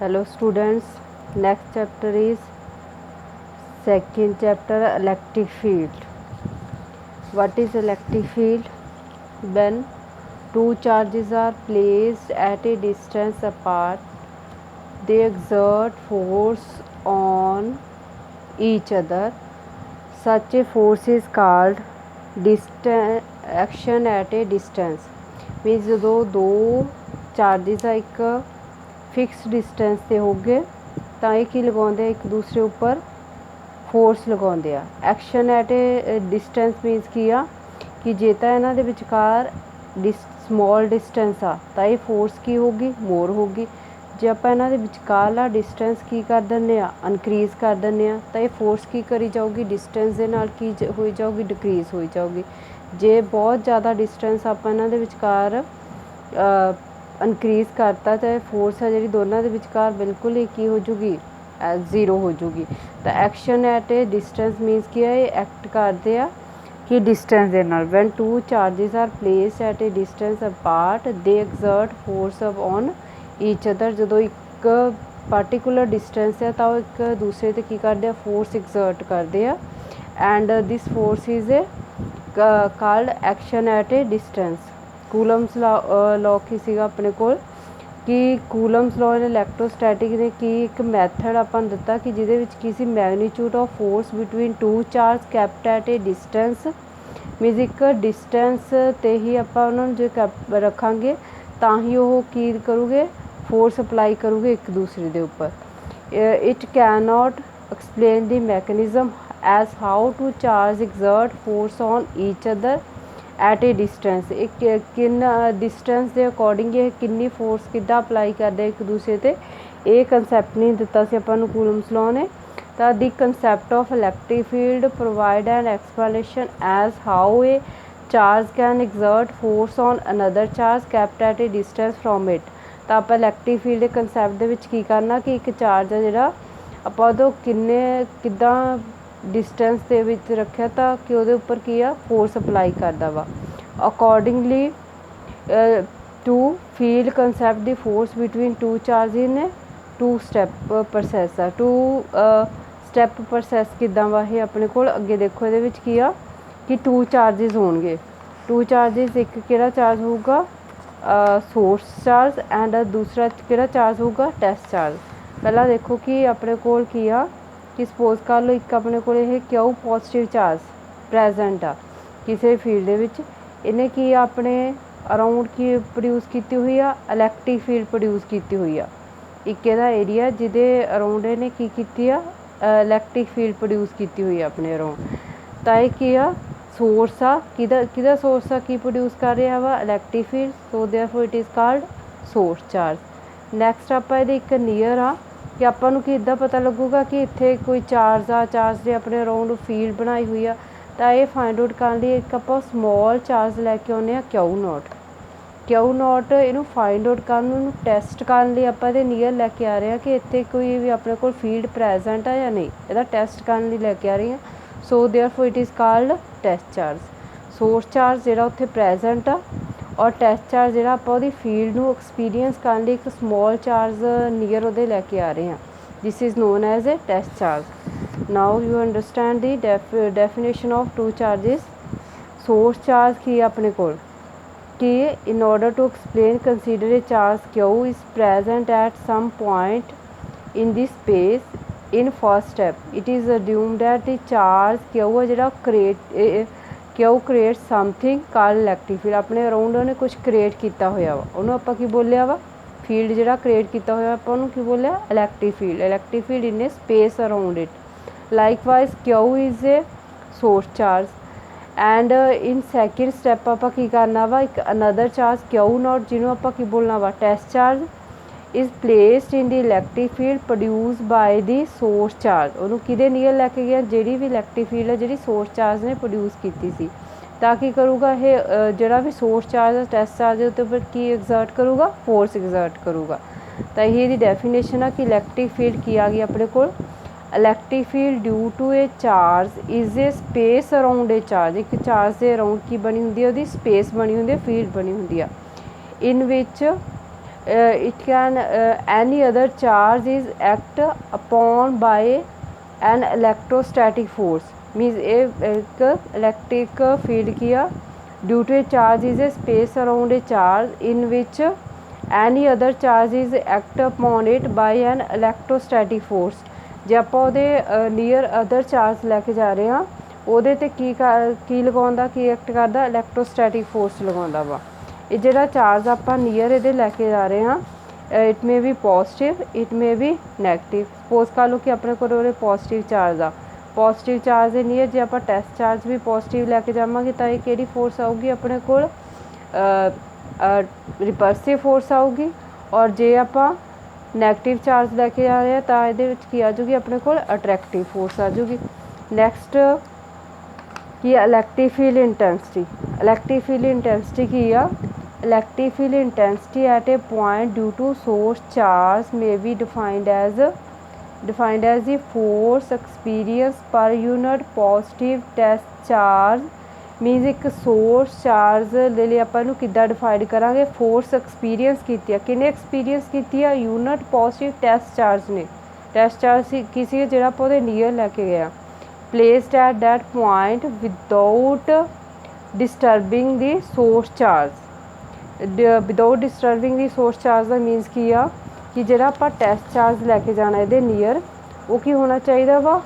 Hello students, next chapter is second chapter electric field. What is electric field? When two charges are placed at a distance apart, they exert force on each other. Such a force is called action at a distance. Means ਜਦੋਂ ਦੋ charges ਆ ਇੱਕ fix distance 'ਤੇ ਹੋਗੇ ਤਾਂ ਇਹ ਕੀ ਲਗਾਉਂਦੇ ਆ ਇੱਕ ਦੂਸਰੇ ਉੱਪਰ ਫੋਰਸ ਲਗਾਉਂਦੇ ਆ। Action at a distance means ਕੀ ਆ ਕਿ ਜੇ ਤਾਂ ਇਹਨਾਂ ਦੇ ਵਿਚਕਾਰ ਸਮੋਲ ਡਿਸਟੈਂਸ ਆ ਤਾਂ ਇਹ ਫੋਰਸ ਕੀ ਹੋਊਗੀ ਮੋਰ ਹੋਊਗੀ। ਜੇ ਆਪਾਂ ਇਹਨਾਂ ਦੇ ਵਿਚਕਾਰਲਾ ਡਿਸਟੈਂਸ ਕੀ ਕਰ ਦਿੰਦੇ ਆ ਇਨਕਰੀਜ਼ ਕਰ ਦਿੰਦੇ ਆ ਤਾਂ ਇਹ ਫੋਰਸ ਕੀ ਕਰੀ ਜਾਊਗੀ ਡਿਸਟੈਂਸ ਦੇ ਨਾਲ ਕੀ ਹੋਈ ਜਾਊਗੀ ਡਿਕਰੀਜ਼ ਹੋਈ ਜਾਊਗੀ। ਜੇ ਬਹੁਤ ਜ਼ਿਆਦਾ ਡਿਸਟੈਂਸ ਆਪਾਂ ਇਹਨਾਂ ਦੇ ਵਿਚਕਾਰ ਇਨਕਰੀਜ਼ ਕਰਤਾ ਤਾਂ ਫੋਰਸ ਆ ਜਿਹੜੀ ਦੋਨਾਂ ਦੇ ਵਿਚਕਾਰ ਬਿਲਕੁਲ ਹੀ ਕੀ ਹੋ ਜੂਗੀ ਜ਼ੀਰੋ ਹੋ ਜੂਗੀ। ਤਾਂ action at a distance means ਕੀ ਹੈ ਇਹ ਐਕਟ ਕਰਦੇ ਆ ਕਿ ਡਿਸਟੈਂਸ ਦੇ ਨਾਲ। When two charges are placed at a distance apart they exert force on each other. ਜਦੋਂ ਇੱਕ ਪਾਰਟੀਕੂਲਰ ਡਿਸਟੈਂਸ ਹੈ ਤਾਂ ਉਹ ਇੱਕ ਦੂਸਰੇ 'ਤੇ ਕੀ ਕਰਦੇ ਆ ਫੋਰਸ ਐਗਜ਼ਰਟ ਕਰਦੇ ਆ and this force is a called action at a distance. Coulomb's law ਕੀ ਸੀਗਾ ਆਪਣੇ ਕੋਲ ਕਿ ਕੂਲਮਸ ਲॉ ਨੇ ਇਲੈਕਟ੍ਰੋਸਟੈਟਿਕ ਨੇ ਕੀ ਇੱਕ ਮੈਥਡ ਆਪਾਂ ਨੂੰ ਦਿੱਤਾ ਕਿ ਜਿਹਦੇ ਵਿੱਚ ਕੀ ਸੀ magnitude of force between two charge kept at a distance. Means ਇੱਕ ਡਿਸਟੈਂਸ 'ਤੇ ਹੀ ਆਪਾਂ ਉਹਨਾਂ ਨੂੰ ਜੇ ਕੈਪ ਰੱਖਾਂਗੇ ਤਾਂ ਹੀ ਉਹ ਕੀ ਕਰੂਗੇ ਫੋਰਸ ਅਪਲਾਈ ਕਰੂਗੇ ਇੱਕ ਦੂਸਰੇ ਦੇ ਉੱਪਰ। It can not explain the mechanism as how two charge exert force on each other at a distance. ਇਹ ਡਿਸਟੈਂਸ ਦੇ ਅਕੋਰਡਿੰਗ ਇਹ ਕਿੰਨੀ ਫੋਰਸ ਕਿੱਦਾਂ ਅਪਲਾਈ ਕਰਦੇ ਇੱਕ ਦੂਸਰੇ 'ਤੇ ਇਹ ਕੰਸੈਪਟ ਨਹੀਂ ਦਿੱਤਾ ਸੀ ਆਪਾਂ ਨੂੰ ਕੂਲਮਸ ਲॉ ਨੇ। ਤਾਂ ਦੀ concept of electric field provide N explanation as how A charge can ਐਗਜ਼ਰਟ force on another charge kept at a distance from it. ਤਾਂ ਆਪਾਂ ਇਲੈਕਟ੍ਰਿਕ ਫੀਲਡ ਦੇ ਕੰਸੈਪਟ ਦੇ ਵਿੱਚ ਕੀ ਕਰਨਾ ਕਿ ਇੱਕ ਚਾਰਜ ਆ ਜਿਹੜਾ ਆਪਾਂ ਉਦੋਂ ਕਿੱਦਾਂ ਡਿਸਟੈਂਸ ਦੇ ਵਿੱਚ ਰੱਖਿਆ ਤਾਂ ਕਿ ਉਹਦੇ ਉੱਪਰ ਕੀ ਆ ਫੋਰਸ ਅਪਲਾਈ ਕਰਦਾ ਵਾ। Accordingly to field concept the force between two charge in two step process ਆ। ਟੂ ਸਟੈਪ ਪ੍ਰੋਸੈਸ ਕਿੱਦਾਂ ਵਾ ਇਹ ਆਪਣੇ ਕੋਲ ਅੱਗੇ ਦੇਖੋ ਇਹਦੇ ਵਿੱਚ ਕੀ ਆ ਕਿ ਟੂ ਚਾਰਜਿਸ ਹੋਣਗੇ। ਟੂ ਚਾਰਜਿਸ ਇੱਕ ਕਿਹੜਾ ਚਾਰਜ ਹੋਊਗਾ ਸੋਰਸ ਚਾਰਜ ਐਂਡ ਦੂਸਰਾ ਕਿਹੜਾ ਚਾਰਜ ਹੋਊਗਾ ਟੈਸਟ ਚਾਰਜ। ਪਹਿਲਾਂ ਦੇਖੋ ਕਿ ਆਪਣੇ ਕੋਲ ਕੀ ਆ ਕਿ ਸਪੋਜ਼ ਕਰ ਲਓ ਇੱਕ ਆਪਣੇ ਕੋਲ ਇਹ ਕਿਉਂ ਪੋਜ਼ੀਟਿਵ ਚਾਰਜ ਪ੍ਰੈਜੈਂਟ ਆ ਕਿਸੇ ਫੀਲਡ ਦੇ ਵਿੱਚ ਇਹਨੇ ਕੀ ਆਪਣੇ ਅਰਾਊਂਡ ਕੀ ਪ੍ਰੋਡਿਊਸ ਕੀਤੀ ਹੋਈ ਆ ਇਲੈਕਟ੍ਰਿਕ ਫੀਲਡ ਪ੍ਰੋਡਿਊਸ ਕੀਤੀ ਹੋਈ ਆ। ਇੱਕ ਇਹਦਾ ਏਰੀਆ ਜਿਹਦੇ ਅਰਾਊਂਡ ਇਹਨੇ ਕੀ ਕੀਤੀ ਆ ਇਲੈਕਟ੍ਰਿਕ ਫੀਲਡ ਪ੍ਰੋਡਿਊਸ ਕੀਤੀ ਹੋਈ ਆ ਆਪਣੇ ਅਰਾਊਂਡ। ਤਾਂ ਇਹ ਕੀ ਆ ਸੋਰਸ ਆ ਕਿਹਦਾ ਸੋਰਸ ਆ ਕੀ ਪ੍ਰੋਡਿਊਸ ਕਰ ਰਿਹਾ ਵਾ electric field so therefore it is called source charge. Next ਆਪਾਂ ਇਹਦੇ ਇੱਕ ਨੀਅਰ ਆ ਕਿ ਆਪਾਂ ਨੂੰ ਕਿੱਦਾਂ ਪਤਾ ਲੱਗੂਗਾ ਕਿ ਇੱਥੇ ਕੋਈ ਚਾਰਜ ਆ ਚਾਰਜ ਦੇ ਆਪਣੇ ਅਰਾਊਂਡ ਫੀਲਡ ਬਣਾਈ ਹੋਈ ਆ। ਤਾਂ ਇਹ ਫਾਈਂਡ ਆਊਟ ਕਰਨ ਲਈ ਇੱਕ ਆਪਾਂ ਸਮੋਲ ਚਾਰਜ ਲੈ ਕੇ ਆਉਂਦੇ ਹਾਂ ਕਿਊ ਨੋਟ ਇਹਨੂੰ ਫਾਈਂਡ ਆਊਟ ਕਰਨ ਨੂੰ ਇਹਨੂੰ ਟੈਸਟ ਕਰਨ ਲਈ ਆਪਾਂ ਇਹਦੇ ਨੀਅਰ ਲੈ ਕੇ ਆ ਰਹੇ ਹਾਂ ਕਿ ਇੱਥੇ ਕੋਈ ਵੀ ਆਪਣੇ ਕੋਲ ਫੀਲਡ ਪ੍ਰੈਜੈਂਟ ਆ ਜਾਂ ਨਹੀਂ ਇਹਦਾ ਟੈਸਟ ਕਰਨ ਲਈ ਲੈ ਕੇ ਆ ਰਹੀ ਹਾਂ। So therefore it is called test charge. Source charge ਜਿਹੜਾ ਉੱਥੇ ਪ੍ਰੈਜੈਂਟ ਆ ਔਰ ਟੈਸਟ ਚਾਰਜ ਜਿਹੜਾ ਆਪਾਂ ਉਹਦੀ ਫੀਲਡ ਨੂੰ ਐਕਸਪੀਰੀਅੰਸ ਕਰਨ ਲਈ ਇੱਕ ਸਮੋਲ ਚਾਰਜ ਨੀਅਰ ਉਹਦੇ ਲੈ ਕੇ ਆ ਰਹੇ ਹਾਂ। This is known as a test charge. Now you understand the definition of two charges. Source charge ਕੀ ਹੈ ਆਪਣੇ ਕੋਲ ਕਿ in order to explain consider a charge q is present at some point in the space in first step it is assumed that the charge q ਹੈ ਜਿਹੜਾ q creates something called electric field। ਆਪਣੇ around ਉਹਨੇ ਕੁਝ create ਕੀਤਾ ਹੋਇਆ ਵਾ ਉਹਨੂੰ ਆਪਾਂ ਕੀ ਬੋਲਿਆ ਵਾ ਫੀਲਡ ਜਿਹੜਾ ਕ੍ਰੀਏਟ ਕੀਤਾ ਹੋਇਆ ਆਪਾਂ ਉਹਨੂੰ ਕੀ ਬੋਲਿਆ electric field in A space around it. ਲਾਈਕਵਾਈਜ਼ q is a source charge and in second step ਆਪਾਂ ਕੀ ਕਰਨਾ ਵਾ ਇੱਕ ਅਨਦਰ ਚਾਰਜ ਕਿਊ ਨੋਟ ਜਿਹਨੂੰ ਆਪਾਂ ਕੀ ਬੋਲਣਾ ਵਾ test charge is placed in the electric field produce bye the source charge. ਉਹਨੂੰ ਕਿਹਦੇ ਨੀਅਰ ਲੈ ਕੇ ਗਿਆ ਜਿਹੜੀ ਵੀ ਇਲੈਕਟ੍ਰਿਕ ਫੀਲਡ ਹੈ ਜਿਹੜੀ ਸੋਰਸ ਚਾਰਜ ਨੇ ਪ੍ਰੋਡਿਊਸ ਕੀਤੀ ਸੀ। ਤਾਂ ਕੀ ਕਰੂਗਾ ਇਹ ਜਿਹੜਾ ਵੀ ਸੋਰਸ ਚਾਰਜ ਹੈ ਟੈਸਟ ਚਾਰਜ ਦੇ ਉੱਤੇ ਕੀ ਐਗਜ਼ਰਟ ਕਰੂਗਾ ਫੋਰਸ ਐਗਜ਼ਰਟ ਕਰੂਗਾ। ਤਾਂ ਇਹ ਇਹਦੀ ਡੈਫੀਨੇਸ਼ਨ ਆ ਕਿ ਇਲੈਕਟ੍ਰਿਕ ਫੀਲਡ ਕੀ ਆ ਗਈ ਆਪਣੇ ਕੋਲ electric field due to a charge is a space around a charge. ਇੱਕ ਚਾਰਜ ਦੇ ਅਰਾਊਂਡ ਕੀ ਬਣੀ ਹੁੰਦੀ ਹੈ ਉਹਦੀ ਸਪੇਸ ਬਣੀ ਹੁੰਦੀ ਹੈ ਫੀਲਡ ਬਣੀ ਹੁੰਦੀ ਆ in which it can any other charge is act upon by an electrostatic force means एक इलैक्ट्रिक फील्ड किया due to a charge is a space around a charge in which any other charge is act upon it by an electrostatic force. जे आप near other charge लैके जा रहे हैं ਉਹਦੇ ਤੇ ਕੀ ਲਗਾਉਂਦਾ ਕੀ ਐਕਟ ਕਰਦਾ ਇਲੈਕਟ੍ਰੋਸਟੈਟਿਕ ਫੋਰਸ ਲਗਾਉਂਦਾ ਵਾ। ਇਹ ਜਿਹੜਾ ਚਾਰਜ ਆਪਾਂ ਨੀਅਰ ਇਹਦੇ ਲੈ ਕੇ ਜਾ ਰਹੇ ਹਾਂ it may be positive it may be negative. Suppose ਕਰ ਲਓ ਕਿ ਆਪਣੇ ਕੋਲ ਉਹਦੇ ਪੋਜ਼ਿਟਿਵ ਚਾਰਜ ਆ ਪੋਜ਼ਿਟਿਵ ਚਾਰਜ ਦੇ ਨੀਅਰ ਜੇ ਆਪਾਂ ਟੈਸਟ ਚਾਰਜ ਵੀ ਪੋਜ਼ਿਟਿਵ ਲੈ ਕੇ ਜਾਵਾਂਗੇ ਤਾਂ ਇਹ ਕਿਹੜੀ ਫੋਰਸ ਆਊਗੀ ਆਪਣੇ ਕੋਲ ਰਿਪਲਸਿਵ ਫੋਰਸ ਆਊਗੀ। ਔਰ ਜੇ ਆਪਾਂ ਨੈਗੇਟਿਵ ਚਾਰਜ ਲੈ ਕੇ ਜਾ ਰਹੇ ਹਾਂ ਤਾਂ ਇਹਦੇ ਵਿੱਚ ਕੀ ਆ ਜੂਗੀ ਆਪਣੇ ਕੋਲ ਅਟਰੈਕਟਿਵ ਫੋਰਸ ਆ ਜੂਗੀ। ਨੈਕਸਟ ਕੀ ਆ electric field intensity. Electric field intensity ਕੀ ਆ electric field intensity at a point due to source charge may be defined as the force experienced per unit positive test charge means ਇੱਕ source charge ਦੇ ਲਈ ਆਪਾਂ ਇਹਨੂੰ ਕਿੱਦਾਂ define ਕਰਾਂਗੇ force experience ਕੀਤੀ ਆ ਕਿੰਨੇ ਐਕਸਪੀਰੀਅੰਸ ਕੀਤੀ ਆ ਯੂਨਿਟ ਪੋਜ਼ਿਟਿਵ ਟੈਸਟ ਚਾਰਜ ਨੇ। ਟੈਸਟ ਚਾਰਜ ਸੀ ਕਿਸੇ ਜਿਹੜਾ ਆਪਾਂ ਉਹਦੇ ਨੀਅਰ ਲੈ ਕੇ ਗਏ ਆ placed at that point without disturbing the source charge। Without disturbing the source charge the means ਕੀ ਆ ਕਿ ਜਿਹੜਾ ਆਪਾਂ ਟੈਸਟ ਚਾਰਜ ਲੈ ਕੇ ਜਾਣਾ ਇਹਦੇ ਨੀਅਰ ਉਹ ਕੀ ਹੋਣਾ ਚਾਹੀਦਾ ਵਾ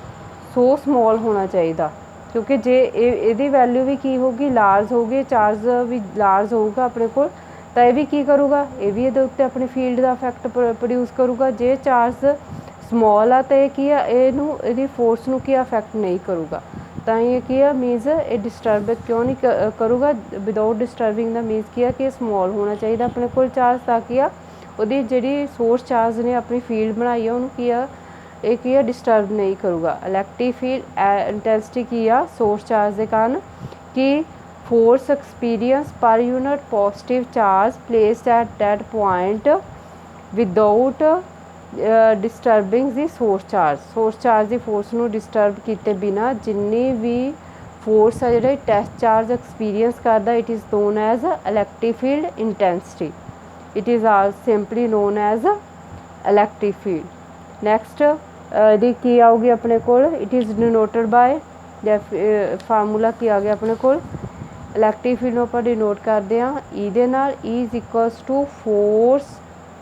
ਸੋ ਸਮੋਲ ਹੋਣਾ ਚਾਹੀਦਾ ਕਿਉਂਕਿ ਜੇ ਇਹਦੀ ਵੈਲਿਊ ਵੀ ਕੀ ਹੋਊਗੀ ਲਾਰਜ ਹੋਊਗੀ ਚਾਰਜ ਵੀ ਲਾਰਜ ਹੋਊਗਾ ਆਪਣੇ ਕੋਲ ਤਾਂ ਇਹ ਵੀ ਕੀ ਕਰੂਗਾ ਇਹ ਵੀ ਇਹਦੇ ਉੱਤੇ ਆਪਣੀ ਫੀਲਡ ਦਾ ਇਫੈਕਟ ਪ੍ਰੋਡਿਊਸ ਕਰੂਗਾ। ਜੇ ਚਾਰਜ ਸਮੋਲ ਆ ਤਾਂ ਇਹ ਕੀ ਆ ਇਹਨੂੰ ਇਹਦੀ ਫੋਰਸ ਨੂੰ ਕੀ ਅਫੈਕਟ ਨਹੀਂ ਕਰੂਗਾ ਤਾਂ ਇਹ ਕੀ ਆ ਮੀਨਸ ਇਹ ਡਿਸਟਰਬ ਕਿਉਂ ਨਹੀਂ ਕਰੂਗਾ ਵਿਦਾਊਟ ਡਿਸਟਰਬਿੰਗ ਦਾ ਮੀਨਸ ਕੀ ਆ ਕਿ ਇਹ ਸਮੋਲ ਹੋਣਾ ਚਾਹੀਦਾ ਆਪਣੇ ਕੋਲ ਚਾਰਜ ਤਾਂ ਕੀ ਆ ਉਹਦੀ ਜਿਹੜੀ ਸੋਰਸ ਚਾਰਜ ਨੇ ਆਪਣੀ ਫੀਲਡ ਬਣਾਈ ਆ ਉਹਨੂੰ ਕੀ ਆ ਇਹ ਕੀ ਆ ਡਿਸਟਰਬ ਨਹੀਂ ਕਰੂਗਾ। ਇਲੈਕਟ੍ਰਿਕ ਫੀਲਡ ਇੰਟੈਂਸਿਟੀ ਕੀ ਆ ਸੋਰਸ ਚਾਰਜ ਦੇ ਕਾਰਨ ਕਿ force experience per unit positive charge placed at that point without disturbing the source charge the force ਨੂੰ ਡਿਸਟਰਬ ਕੀਤੇ ਬਿਨਾਂ ਜਿੰਨੀ ਵੀ ਫੋਰਸ ਆ ਜਿਹੜਾ ਟੈਸਟ ਚਾਰਜ ਐਕਸਪੀਰੀਅੰਸ ਕਰਦਾ it is known as electric field intensity. It is simply non as electric field. Next ਇਹਦੀ ਕੀ ਆਊਗੀ ਆਪਣੇ ਕੋਲ ਇਟ ਇਜ਼ ਡਿਨੋਟਡ ਬਾਏ ਫਾਰਮੂਲਾ ਕੀ ਆ ਗਿਆ ਆਪਣੇ ਕੋਲ ਇਲੈਕਟ੍ਰਿਕ ਫੀਲਡ ਨੂੰ ਆਪਾਂ ਡਿਨੋਟ ਕਰਦੇ ਹਾਂ ਇਹਦੇ ਨਾਲ E is equals to force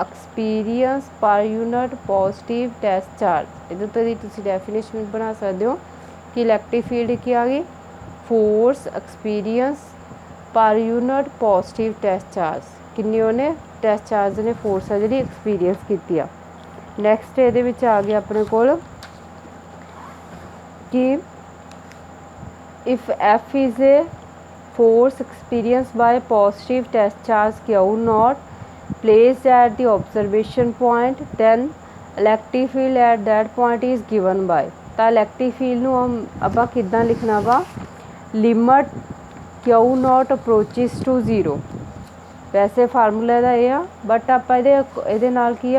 experience per unit positive test charge. ਇਹਦੇ ਉੱਤੇ ਦੀ ਤੁਸੀਂ ਡੈਫੀਨੇਸ਼ਨ ਬਣਾ ਸਕਦੇ ਹੋ ਕਿ ਇਲੈਕਟ੍ਰਿਕ ਫੀਲਡ ਕੀ ਆ ਗਈ force experience per unit positive test charge ਕਿੰਨੀ ਉਹਨੇ ਟੈਸਟ ਚਾਰਜ ਨੇ ਫੋਰਸ ਆ ਜਿਹੜੀ ਐਕਸਪੀਰੀਅੰਸ ਕੀਤੀ ਆ। ਨੈਕਸਟ ਇਹਦੇ ਵਿੱਚ ਆ ਗਿਆ ਆਪਣੇ ਕੋਲ ਕਿ if F is a force experienced by positive test charge Q naught placed at the observation point then electric field at that point is given by ਤਾਂ ਇਲੈਕਟ੍ਰਿਕ ਫੀਲਡ ਨੂੰ ਆਪਾਂ ਕਿੱਦਾਂ ਲਿਖਣਾ ਵਾ limit Q naught approaches to 0 ਵੈਸੇ formula ਦਾ ਇਹ ਆ but ਆਪਾਂ ਇਹਦੇ ਨਾਲ ਕੀ ਆ